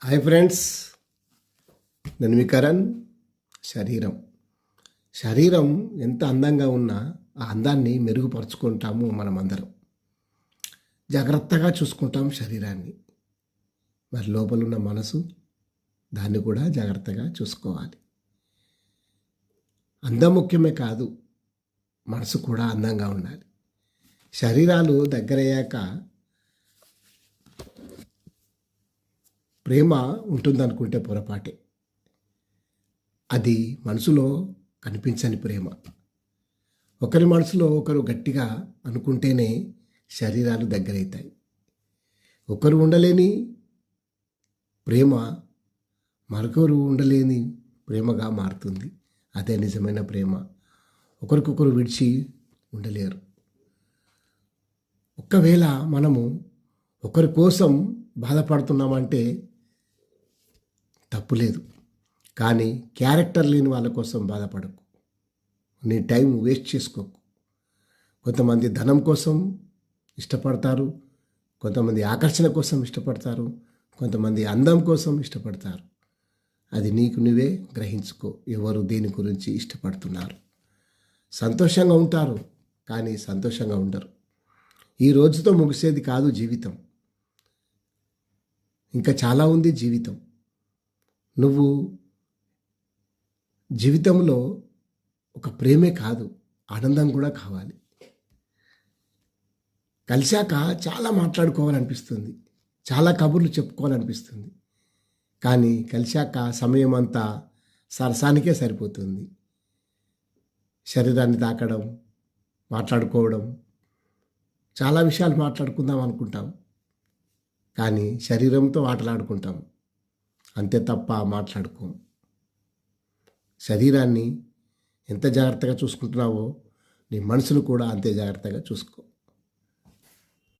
Hi friends, నేను మీ కరణ్. శరీరం శరీరం ఎంత అందంగా ఉన్నా ఆ అందాన్ని మెరుగుపరుచుకుంటాము. మనమందరం జాగ్రత్తగా చూసుకుంటాం శరీరాన్ని. మరి లోపలున్న మనసు, దాన్ని కూడా జాగ్రత్తగా చూసుకోవాలి. అందం ముఖ్యమే కాదు, మనసు కూడా అందంగా ఉండాలి. శరీరాలు దగ్గరయ్యాక ప్రేమ ఉంటుందనుకుంటే పొరపాటే. అది మనసులో కనిపించని ప్రేమ. ఒకరి మనసులో ఒకరు గట్టిగా అనుకుంటేనే శరీరాలు దగ్గరవుతాయి. ఒకరు ఉండలేని ప్రేమ మరొకరు ఉండలేని ప్రేమగా మారుతుంది. అదే నిజమైన ప్రేమ. ఒకరికొకరు విడిచి ఉండలేరు. ఒకవేళ మనము ఒకరి కోసం బాధపడుతున్నామంటే తప్పులేదు, కానీ క్యారెక్టర్ లేని వాళ్ళ కోసం బాధపడకు. నీ టైం వేస్ట్ చేసుకోకు. కొంతమంది ధనం కోసం ఇష్టపడతారు, కొంతమంది ఆకర్షణ కోసం ఇష్టపడతారు, కొంతమంది అందం కోసం ఇష్టపడతారు. అది నీకు నువ్వే గ్రహించుకో, ఎవరు దేని గురించి ఇష్టపడుతున్నారు. సంతోషంగా ఉంటారు, కానీ సంతోషంగా ఉండరు. ఈ రోజుతో ముగిసేది కాదు జీవితం, ఇంకా చాలా ఉంది జీవితం. నువ్వు జీవితంలో ఒక ప్రేమే కాదు, ఆనందం కూడా కావాలి. కలిశాక చాలా మాట్లాడుకోవాలనిపిస్తుంది, చాలా కబుర్లు చెప్పుకోవాలనిపిస్తుంది. కానీ కలిశాక సమయం అంతా సరసానికే సరిపోతుంది. శరీరాన్ని తాకడం, మాట్లాడుకోవడం, చాలా విషయాలు మాట్లాడుకుందాం అనుకుంటాం, కానీ శరీరంతో ఆటలాడుకుంటాం, అంతే తప్ప మాట్లాడుకోం. శరీరాన్ని ఎంత జాగ్రత్తగా చూసుకుంటున్నావో నీ మనసును కూడా అంతే జాగ్రత్తగా చూసుకో.